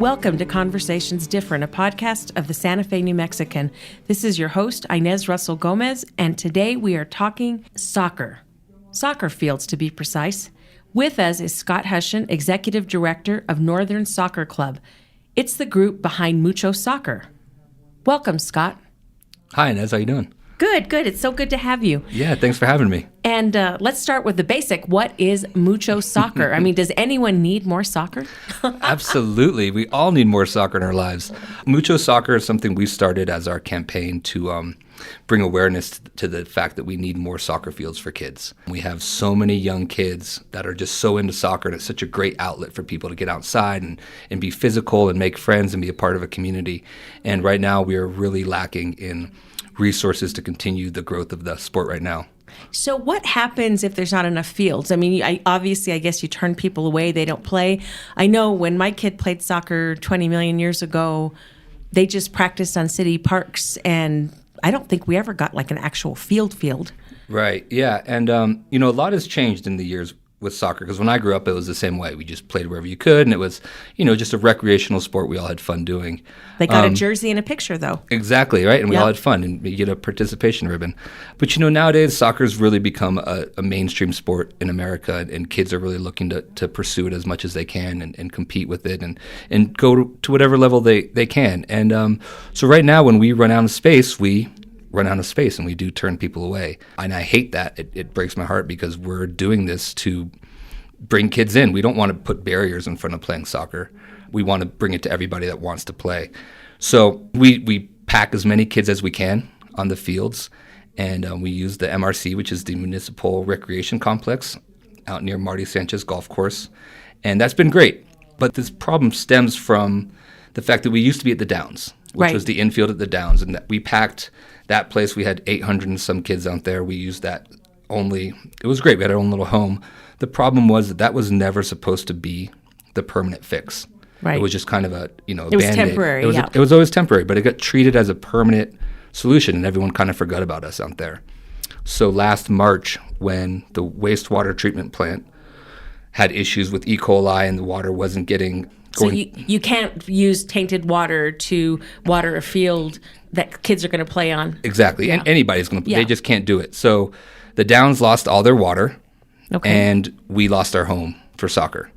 welcome to Conversations Different, a podcast of the Santa Fe New Mexican. This is your host, Inez Russell Gomez, and today we are talking soccer. Soccer fields, to be precise. With us is Scott Hussion, Executive Director of Northern Soccer Club. It's the group behind Mucho Soccer. Welcome, Scott. Hi, Inez. How you doing? Good. It's so good to have you. Yeah, thanks for having me. And let's start with the basic. What is Mucho Soccer? I mean, does anyone need more soccer? Absolutely. We all need more soccer in our lives. Mucho Soccer is something we started as our campaign to bring awareness to the fact that we need more soccer fields for kids. We have so many young kids that are just so into soccer, and it's such a great outlet for people to get outside and be physical and make friends and be a part of a community. And right now we are really lacking in resources to continue the growth of the sport right now. So what happens if there's not enough fields? I mean, I guess you turn people away, they don't play. I know when my kid played soccer 20 million years ago, they just practiced on city parks, and I don't think we ever got like an actual field. Right, yeah. And, a lot has changed in the years with soccer, because when I grew up, it was the same way. We just played wherever you could, and it was, just a recreational sport we all had fun doing. They got a jersey and a picture, though. Exactly, right? And we all had fun, and you get a participation ribbon. But, nowadays, soccer's really become a mainstream sport in America, and kids are really looking to pursue it as much as they can and compete with it and go to whatever level they can. And so right now, when we run out of space, and we do turn people away. And I hate that. It breaks my heart, because we're doing this to bring kids in. We don't want to put barriers in front of playing soccer. We want to bring it to everybody that wants to play. So we pack as many kids as we can on the fields, and we use the MRC, which is the Municipal Recreation Complex out near Marty Sanchez Golf Course. And that's been great. But this problem stems from the fact that we used to be at the Downs, which was the infield at the Downs, and that we packed that place. We had 800 and some kids out there. We used that only. It was great. We had our own little home. The problem was that was never supposed to be the permanent fix. Right. It was just kind of a, it was Band-Aid. Temporary. It was always temporary, but it got treated as a permanent solution, and everyone kind of forgot about us out there. So last March, when the wastewater treatment plant had issues with E. coli and the water wasn't getting So you can't use tainted water to water a field that kids are going to play on. Exactly. And anybody's going to play. They just can't do it. So the Downs lost all their water, and we lost our home for soccer.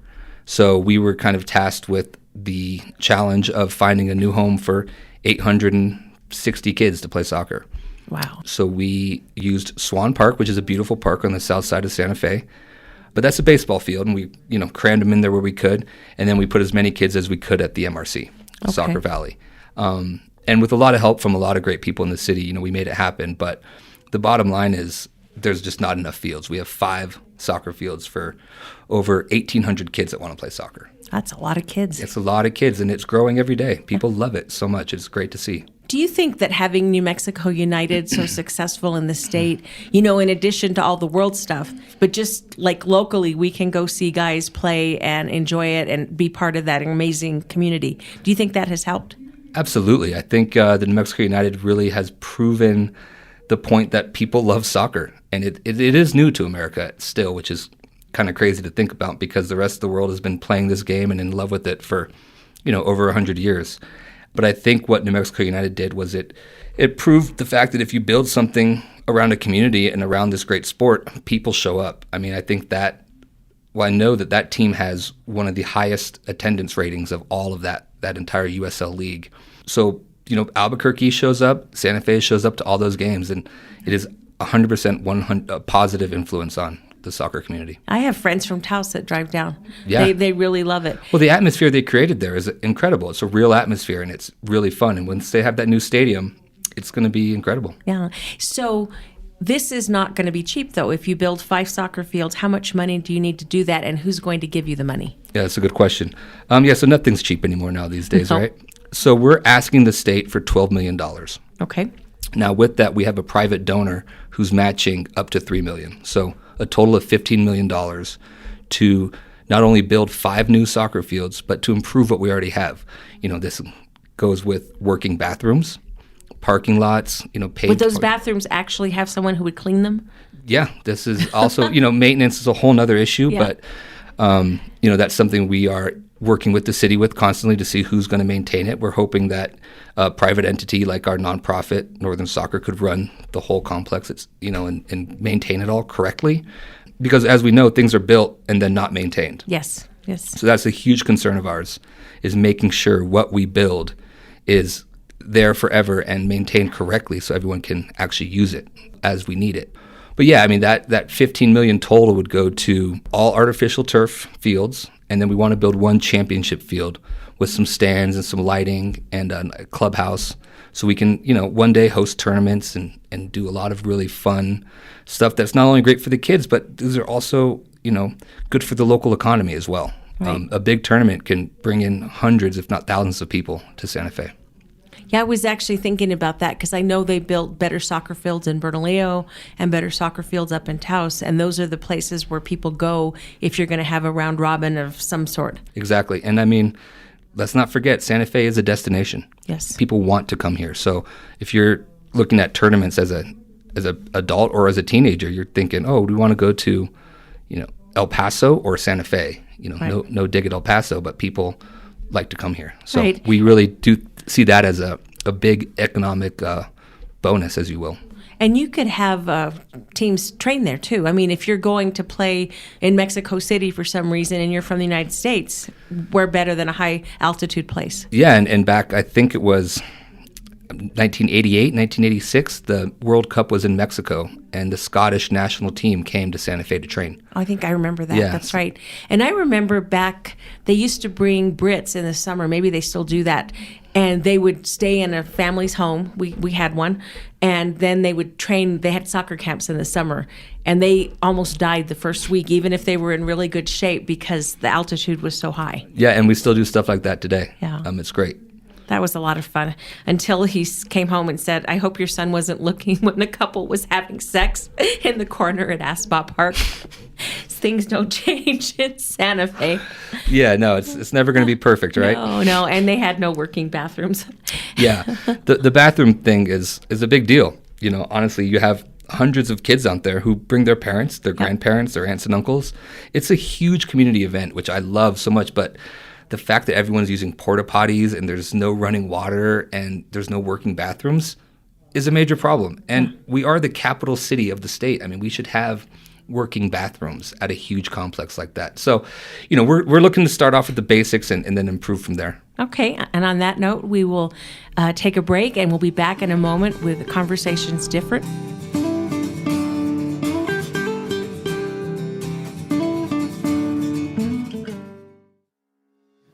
So we were kind of tasked with the challenge of finding a new home for 860 kids to play soccer. Wow. So we used Swan Park, which is a beautiful park on the south side of Santa Fe. But that's a baseball field, and we, crammed them in there where we could, and then we put as many kids as we could at the MRC, Soccer Valley. And with a lot of help from a lot of great people in the city, we made it happen. But the bottom line is there's just not enough fields. We have 5 soccer fields for over 1,800 kids that want to play soccer. That's a lot of kids. It's a lot of kids, and it's growing every day. People love it so much. It's great to see. Do you think that having New Mexico United so successful in the state, in addition to all the world stuff, but just like locally, we can go see guys play and enjoy it and be part of that amazing community? Do you think that has helped? Absolutely. I think the New Mexico United really has proven the point that people love soccer. And it is new to America still, which is kind of crazy to think about, because the rest of the world has been playing this game and in love with it for, over 100 years. But I think what New Mexico United did was it proved the fact that if you build something around a community and around this great sport, people show up. I mean, I think I know that team has one of the highest attendance ratings of all of that entire USL league. So, Albuquerque shows up, Santa Fe shows up to all those games, and it is 100% a positive influence on the soccer community. I have friends from Taos that drive down. Yeah. They really love it. Well, the atmosphere they created there is incredible. It's a real atmosphere, and it's really fun. And once they have that new stadium, it's going to be incredible. Yeah. So this is not going to be cheap, though. If you build 5 soccer fields, how much money do you need to do that, and who's going to give you the money? Yeah, that's a good question. So nothing's cheap anymore now these days, right? So we're asking the state for $12 million. Okay. Now, with that, we have a private donor who's matching up to $3 million. So a total of $15 million to not only build 5 new soccer fields, but to improve what we already have. This goes with working bathrooms, parking lots, paved. Would those bathrooms actually have someone who would clean them? Yeah, this is also, maintenance is a whole nother issue, but, that's something we are working with the city with constantly to see who's going to maintain it. We're hoping that a private entity like our nonprofit, Northern Soccer, could run the whole complex, and maintain it all correctly. Because as we know, things are built and then not maintained. Yes. So that's a huge concern of ours, is making sure what we build is there forever and maintained correctly so everyone can actually use it as we need it. But yeah, I mean, that $15 million total would go to all artificial turf fields, and then we want to build one championship field with some stands and some lighting and a clubhouse so we can, one day host tournaments and do a lot of really fun stuff that's not only great for the kids, but these are also, good for the local economy as well. Right. A big tournament can bring in hundreds, if not thousands, of people to Santa Fe. Yeah, I was actually thinking about that because I know they built better soccer fields in Bernalillo and better soccer fields up in Taos, and those are the places where people go if you're going to have a round robin of some sort. Exactly. And I mean, let's not forget, Santa Fe is a destination. Yes. People want to come here. So if you're looking at tournaments as an adult or as a teenager, you're thinking, oh, do we want to go to, El Paso or Santa Fe? Right. No dig at El Paso, but people like to come here. So right. We really do see that as a big economic bonus, as you will. And you could have teams train there, too. I mean, if you're going to play in Mexico City for some reason and you're from the United States, we're better than a high-altitude place. Yeah, and back, I think it was 1988, 1986, the World Cup was in Mexico, and the Scottish national team came to Santa Fe to train. I think I remember that. Yeah. That's right. And I remember back, they used to bring Brits in the summer. Maybe they still do that. And they would stay in a family's home. We had one. And then they would train. They had soccer camps in the summer. And they almost died the first week, even if they were in really good shape, because the altitude was so high. Yeah, and we still do stuff like that today. Yeah. It's great. That was a lot of fun until he came home and said, I hope your son wasn't looking when the couple was having sex in the corner at Ascot Park. Things don't change in Santa Fe. Yeah, no, it's never going to be perfect, right? No, and they had no working bathrooms. Yeah, the bathroom thing is a big deal. Honestly, you have hundreds of kids out there who bring their parents, their grandparents, their aunts and uncles. It's a huge community event, which I love so much, but the fact that everyone's using porta potties and there's no running water and there's no working bathrooms is a major problem. And we are the capital city of the state. I mean, we should have working bathrooms at a huge complex like that. So, we're looking to start off with the basics and then improve from there. Okay. And on that note, we will take a break and we'll be back in a moment with Conversations Different.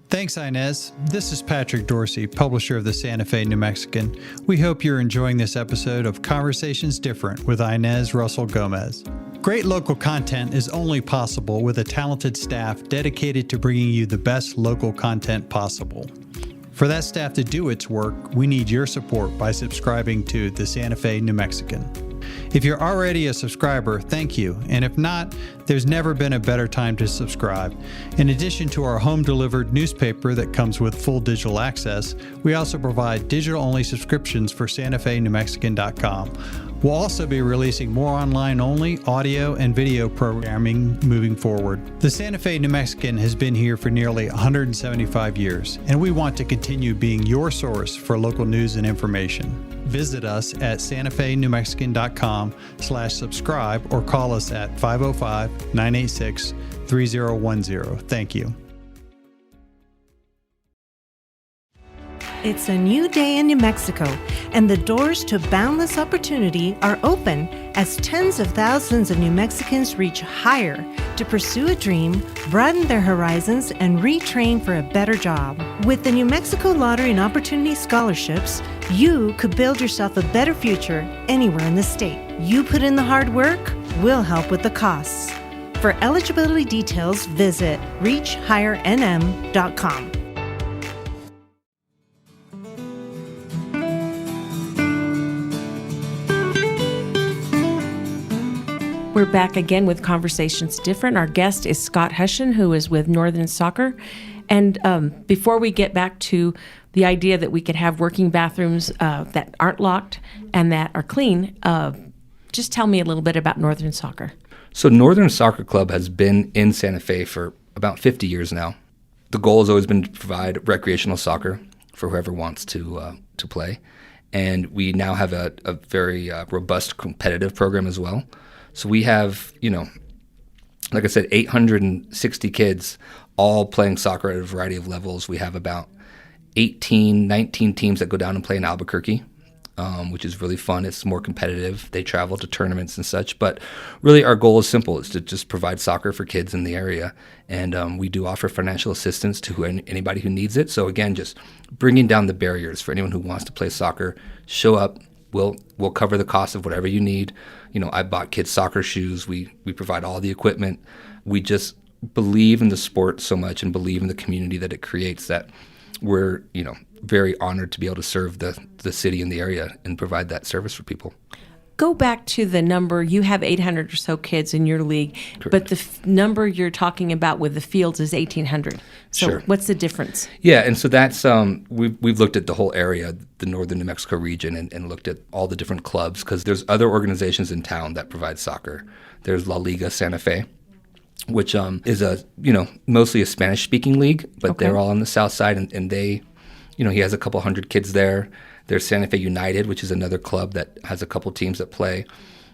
Thanks, Inez. This is Patrick Dorsey, publisher of the Santa Fe New Mexican. We hope you're enjoying this episode of Conversations Different with Inez Russell Gomez. Great local content is only possible with a talented staff dedicated to bringing you the best local content possible. For that staff to do its work, we need your support by subscribing to the Santa Fe New Mexican. If you're already a subscriber, thank you. And if not, there's never been a better time to subscribe. In addition to our home-delivered newspaper that comes with full digital access, we also provide digital-only subscriptions for SantaFeNewMexican.com. We'll also be releasing more online-only audio and video programming moving forward. The Santa Fe New Mexican has been here for nearly 175 years, and we want to continue being your source for local news and information. Visit us at SantaFeNewMexican.com/subscribe or call us at 505-986-3010. Thank you. It's a new day in New Mexico, and the doors to boundless opportunity are open as tens of thousands of New Mexicans reach higher to pursue a dream, broaden their horizons, and retrain for a better job. With the New Mexico Lottery and Opportunity Scholarships, you could build yourself a better future anywhere in the state. You put in the hard work, we'll help with the costs. For eligibility details, visit reachhighernm.com. We're back again with Conversations Different. Our guest is Scott Hussion, who is with Northern Soccer. And before we get back to the idea that we could have working bathrooms that aren't locked and that are clean, just tell me a little bit about Northern Soccer. So Northern Soccer Club has been in Santa Fe for about 50 years now. the goal has always been to provide recreational soccer for whoever wants to play. And we now have a very robust competitive program as well. So we have, like I said, 860 kids all playing soccer at a variety of levels. We have about 18, 19 teams that go down and play in Albuquerque, which is really fun. It's more competitive. They travel to tournaments and such. But really our goal is simple. It's to just provide soccer for kids in the area. And we do offer financial assistance to anybody who needs it. So again, just bringing down the barriers for anyone who wants to play soccer. Show up. We'll cover the cost of whatever you need. I bought kids soccer shoes. We provide all the equipment. We just believe in the sport so much and believe in the community that it creates that we're, very honored to be able to serve the city and the area and provide that service for people. Go back to the number. You have 800 or so kids in your league, Correct. but the number you're talking about with the fields is 1,800. So Sure. What's the difference? Yeah, and so that's we've looked at the whole area, the northern New Mexico region, and looked at all the different clubs because there's other organizations in town that provide soccer. There's La Liga Santa Fe, which is mostly a Spanish-speaking league, but Okay. they're all on the south side, and they, he has a couple hundred kids there. There's Santa Fe United, which is another club that has a couple teams that play.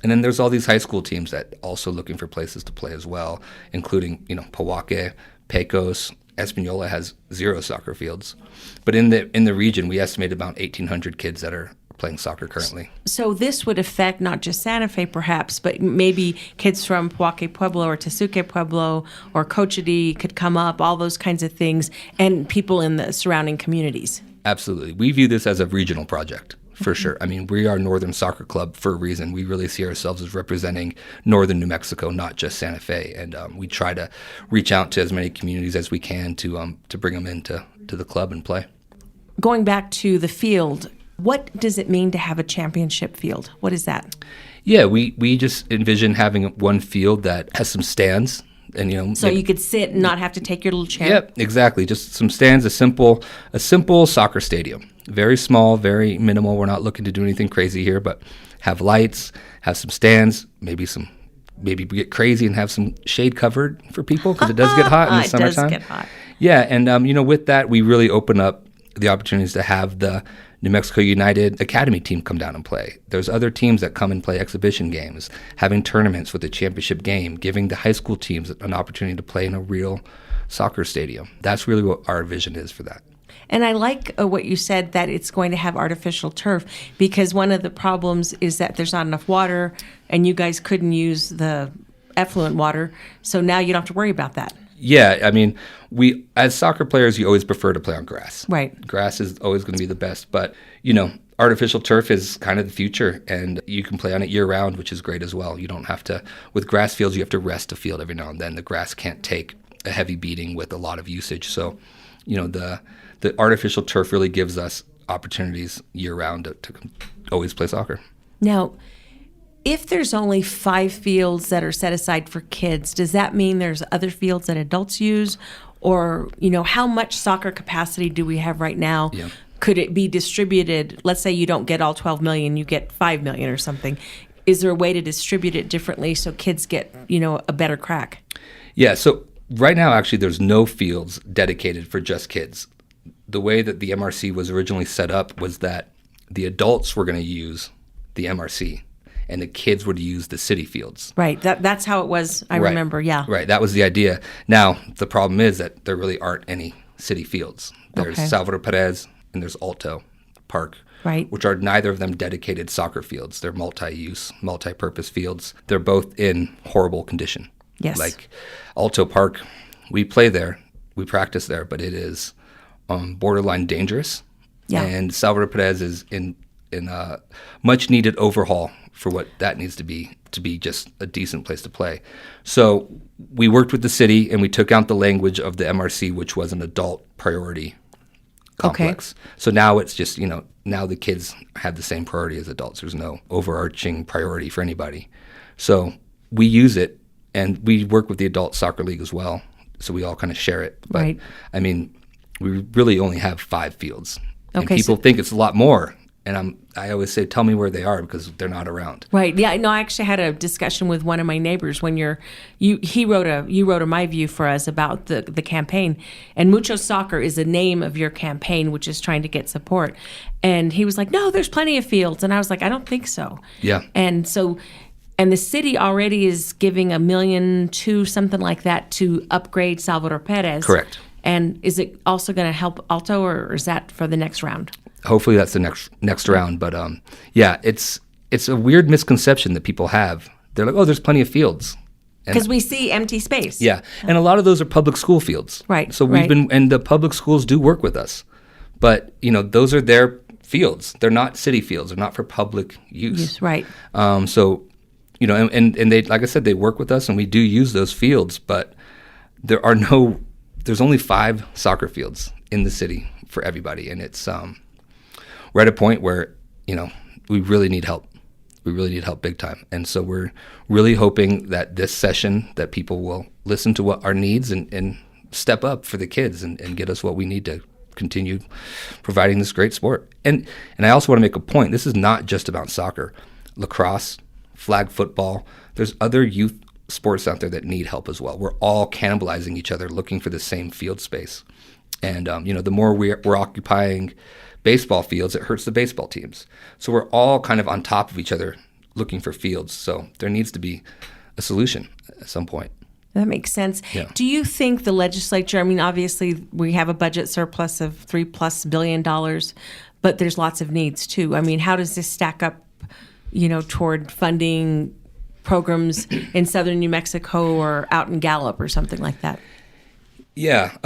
And then there's all these high school teams that also looking for places to play as well, including, Pewaukee, Pecos. Espanola has 0 soccer fields. But in the region, we estimate about 1,800 kids that are playing soccer currently. So this would affect not just Santa Fe, perhaps, but maybe kids from Pewaukee Pueblo or Tesuque Pueblo or Cochiti could come up, all those kinds of things, and people in the surrounding communities. Absolutely. We view this as a regional project, for sure. I mean, we are Northern Soccer Club for a reason. We really see ourselves as representing northern New Mexico, not just Santa Fe. And we try to reach out to as many communities as we can to bring them into the club and play. Going back to the field, what does it mean to have a championship field? What is that? Yeah, we just envision having one field that has some stands. And So you could sit and not have to take your little chair? Yep, exactly. Just some stands, a simple soccer stadium. Very small, very minimal. We're not looking to do anything crazy here, but have lights, have some stands, maybe get crazy and have some shade covered for people because it does get hot in the summertime. It does get hot. Yeah, and with that, we really open up the opportunities to have the New Mexico United Academy team come down and play. There's other teams that come and play exhibition games, having tournaments with the championship game, giving the high school teams an opportunity to play in a real soccer stadium. That's really what our vision is for that. And I like what you said, that it's going to have artificial turf, because one of the problems is that there's not enough water, and you guys couldn't use the effluent water, so now you don't have to worry about that. Yeah, I mean, we as soccer players, you always prefer to play on grass. Right. Grass is always going to be the best, but artificial turf is kind of the future, and you can play on it year round, which is great as well. You don't have to, with grass fields, you have to rest a field every now and then. The grass can't take a heavy beating with a lot of usage. So, the artificial turf really gives us opportunities year round to always play soccer. Now, if there's only 5 fields that are set aside for kids, does that mean there's other fields that adults use? Or, how much soccer capacity do we have right now? Yeah. Could it be distributed? Let's say you don't get all 12 million, you get 5 million or something. Is there a way to distribute it differently so kids get, a better crack? Yeah, so right now, actually, there's no fields dedicated for just kids. The way that the MRC was originally set up was that the adults were going to use the MRC and the kids would use the city fields. Right. That's how it was. I remember. Yeah. Right. That was the idea. Now, the problem is that there really aren't any city fields. There's Okay. Salvador Perez and there's Alto Park, Right. which are neither of them dedicated soccer fields. They're multi-use, multi-purpose fields. They're both in horrible condition. Yes. Like Alto Park, we play there, we practice there, but it is borderline dangerous. Yeah. And Salvador Perez is in a much needed overhaul for what that needs to be just a decent place to play. So we worked with the city and we took out the language of the MRC, which was an adult priority complex. Okay. So now it's just, now the kids have the same priority as adults. There's no overarching priority for anybody. So we use it, and we work with the Adult Soccer League as well. So we all kind of share it. But, right. I mean, we really only have 5 fields. And Okay, people think it's a lot more. And I always say, tell me where they are, because they're not around. Right. Yeah. No, I actually had a discussion with one of my neighbors when you wrote a My View for us about the campaign, and Mucho Soccer is the name of your campaign, which is trying to get support. And he was like, no, there's plenty of fields. And I was like, I don't think so. Yeah. And the city already is giving $1.2 million, something like that, to upgrade Salvador Perez. Correct. And is it also going to help Alto, or is that for the next round? Hopefully that's the next round. But yeah, it's a weird misconception that people have. They're like, oh, there's plenty of fields. Because we see empty space. Yeah. And a lot of those are public school fields. Right. So and the public schools do work with us. But, those are their fields. They're not city fields. They're not for public use. Yes, right. So, and they, like I said, they work with us, and we do use those fields, but there's only 5 soccer fields in the city for everybody. And it's, we're at a point where, we really need help. We really need help big time. And so we're really hoping that this session, that people will listen to what our needs and step up for the kids and get us what we need to continue providing this great sport. And I also want to make a point. This is not just about soccer. Lacrosse, flag football, there's other youth sports out there that need help as well. We're all cannibalizing each other, looking for the same field space. And, the more we're occupying baseball fields, it hurts the baseball teams. So we're all kind of on top of each other looking for fields. So there needs to be a solution at some point. That makes sense. Yeah. Do you think the legislature, obviously we have a budget surplus of $3+ billion, but there's lots of needs too. How does this stack up, toward funding programs in southern New Mexico or out in Gallup or something like that? Yeah.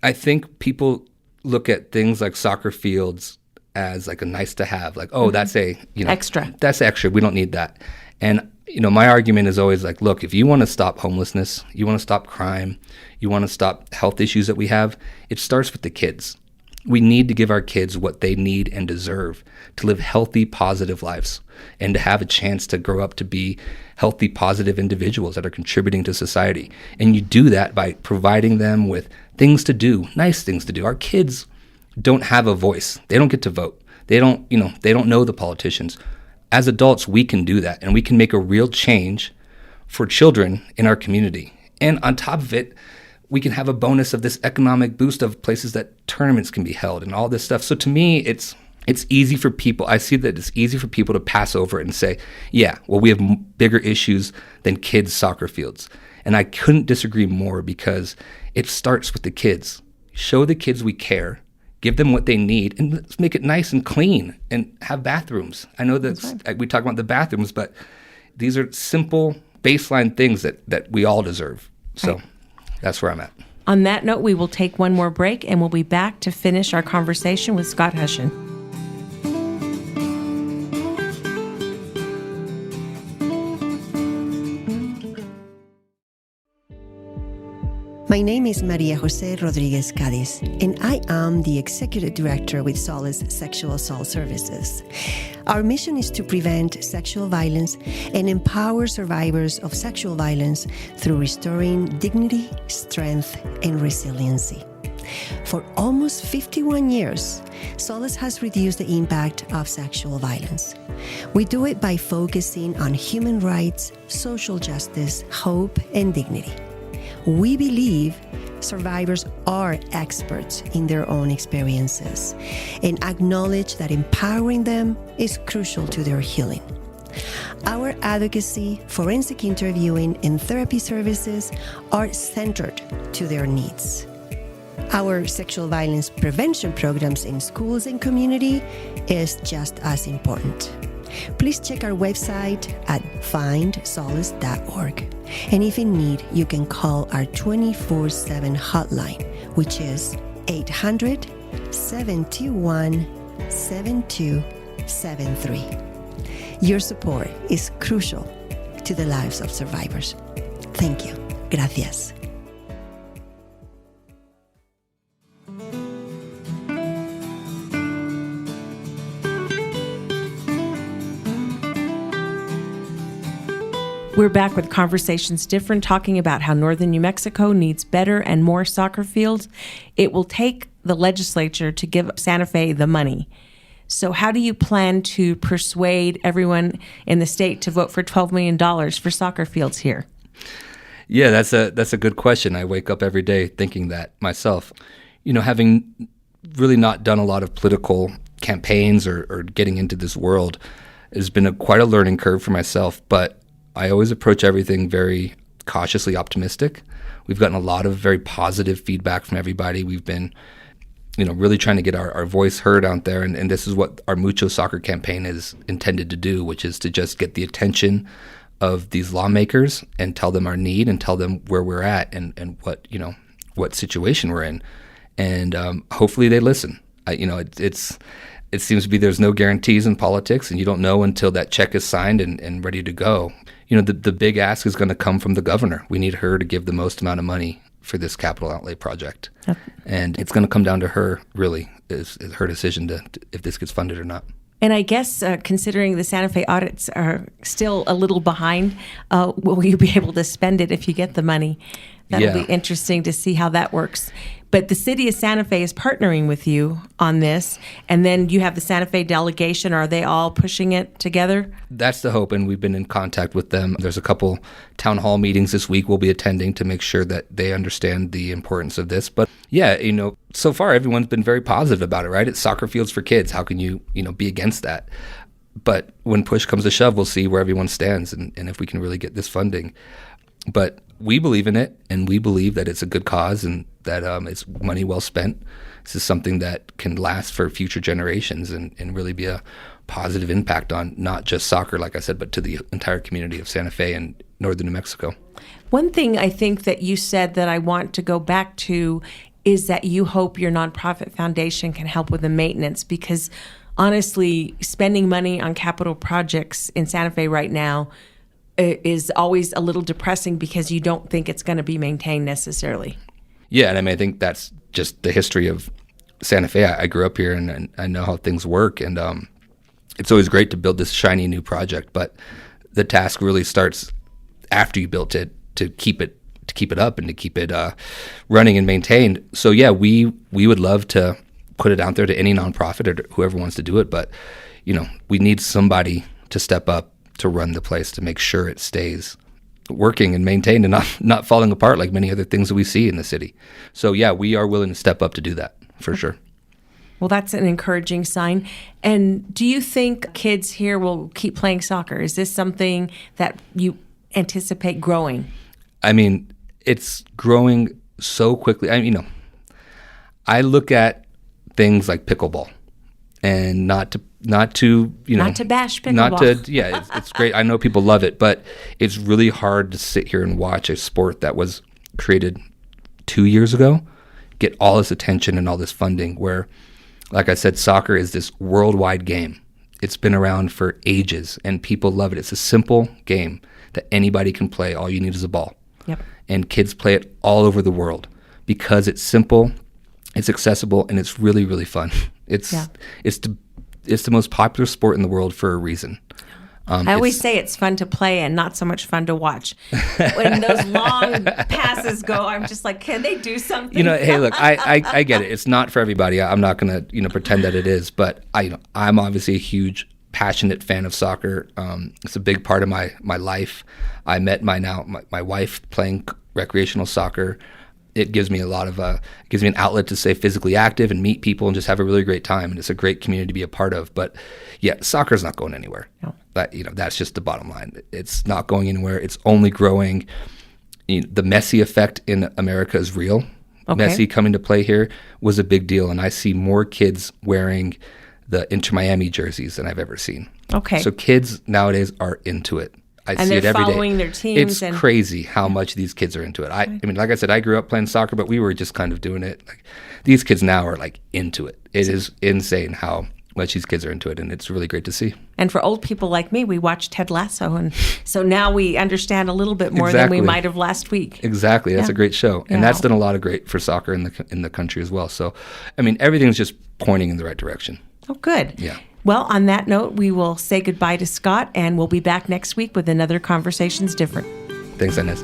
I think people look at things like soccer fields as like a nice to have, like, oh, that's extra. That's extra. We don't need that. And, my argument is always like, look, if you want to stop homelessness, you want to stop crime, you want to stop health issues that we have, it starts with the kids. We need to give our kids what they need and deserve to live healthy, positive lives and to have a chance to grow up to be healthy, positive individuals that are contributing to society. And you do that by providing them with things to do, nice things to do. Our kids don't have a voice. They don't get to vote. They don't know the politicians. As adults, we can do that, and we can make a real change for children in our community. And on top of it, we can have a bonus of this economic boost of places that tournaments can be held and all this stuff. So to me, it's easy for people. I see that it's easy for people to pass over and say, yeah, well, we have bigger issues than kids' soccer fields. And I couldn't disagree more, because it starts with the kids. Show the kids we care, give them what they need, and let's make it nice and clean and have bathrooms. I know that we talk about the bathrooms, but these are simple baseline things that we all deserve. So that's where I'm at. On that note, we will take one more break, and we'll be back to finish our conversation with Scott Hussion. My name is Maria Jose Rodriguez Cadiz, and I am the Executive Director with Solace Sexual Assault Services. Our mission is to prevent sexual violence and empower survivors of sexual violence through restoring dignity, strength, and resiliency. For almost 51 years, Solace has reduced the impact of sexual violence. We do it by focusing on human rights, social justice, hope, and dignity. We believe survivors are experts in their own experiences and acknowledge that empowering them is crucial to their healing. Our advocacy, forensic interviewing, and therapy services are centered to their needs. Our sexual violence prevention programs in schools and community is just as important. Please check our website at findsolace.org. And if in need, you can call our 24/7 hotline, which is 800-721-7273. Your support is crucial to the lives of survivors. Thank you. Gracias. We're back with Conversations Different, talking about how northern New Mexico needs better and more soccer fields. It will take the legislature to give Santa Fe the money. So how do you plan to persuade everyone in the state to vote for $12 million for soccer fields here? Yeah, that's a good question. I wake up every day thinking that myself. Having really not done a lot of political campaigns or getting into this world has been quite a learning curve for myself, but I always approach everything very cautiously optimistic. We've gotten a lot of very positive feedback from everybody. We've been really trying to get our voice heard out there. And this is what our Mucho Soccer campaign is intended to do, which is to just get the attention of these lawmakers and tell them our need and tell them where we're at and what situation we're in. And hopefully they listen. It seems to be there's no guarantees in politics, and you don't know until that check is signed and ready to go. The big ask is going to come from the governor. We need her to give the most amount of money for this capital outlay project. Okay. And it's going to come down to her, really, is her decision to if this gets funded or not. And I guess considering the Santa Fe audits are still a little behind, will you be able to spend it if you get the money? That'll be interesting to see how that works. But the city of Santa Fe is partnering with you on this, and then you have the Santa Fe delegation. Are they all pushing it together? That's the hope, and we've been in contact with them. There's a couple town hall meetings this week we'll be attending to make sure that they understand the importance of this. But so far everyone's been very positive about it, right? It's soccer fields for kids. How can you be against that? But when push comes to shove, we'll see where everyone stands and if we can really get this funding. But we believe in it, and we believe that it's a good cause and that it's money well spent. This is something that can last for future generations and really be a positive impact on not just soccer, like I said, but to the entire community of Santa Fe and northern New Mexico. One thing I think that you said that I want to go back to is that you hope your nonprofit foundation can help with the maintenance, because honestly, spending money on capital projects in Santa Fe right now is always a little depressing because you don't think it's going to be maintained necessarily. Yeah, and I think that's just the history of Santa Fe. I grew up here and I know how things work, and it's always great to build this shiny new project, but the task really starts after you built it to keep it up and to keep it running and maintained. So yeah, we would love to put it out there to any nonprofit or whoever wants to do it, but we need somebody to step up to run the place to make sure it stays working and maintained and not falling apart like many other things that we see in the city. So yeah, we are willing to step up to do that for sure. Well, that's an encouraging sign. And do you think kids here will keep playing soccer? Is this something that you anticipate growing? I mean, it's growing so quickly. I look at things like pickleball, and not to bash pickleball. It's great. I know people love it, but it's really hard to sit here and watch a sport that was created 2 years ago get all this attention and all this funding, where, like I said, soccer is this worldwide game. It's been around for ages and people love it. It's a simple game that anybody can play. All you need is a ball. Yep. And kids play it all over the world because it's simple, it's accessible, and it's really, really fun. It's the most popular sport in the world for a reason. I always say it's fun to play and not so much fun to watch. When those long passes go, I'm just like, can they do something? Hey, look, I get it. It's not for everybody. I'm not going to, pretend that it is. But I'm obviously a huge, passionate fan of soccer. It's a big part of my life. I met my wife playing recreational soccer. It gives me gives me an outlet to stay physically active and meet people and just have a really great time. And it's a great community to be a part of. But yeah, soccer's not going anywhere. No. But that's just the bottom line. It's not going anywhere. It's only growing. The Messi effect in America is real. Okay. Messi coming to play here was a big deal, and I see more kids wearing the Inter Miami jerseys than I've ever seen. Okay. So kids nowadays are into it. I see it every day. And they're following their teams. It's crazy how much these kids are into it. I mean, like I said, I grew up playing soccer, but we were just kind of doing it. Like, these kids now are like into it. It is insane how much these kids are into it, and it's really great to see. And for old people like me, we watched Ted Lasso, and so now we understand a little bit more than we might have last week. Exactly. That's a great show. And that's done a lot of great for soccer in the country as well. So, I mean, everything's just pointing in the right direction. Oh, good. Yeah. Well, on that note, we will say goodbye to Scott, and we'll be back next week with another Conversations Different. Thanks, Inez.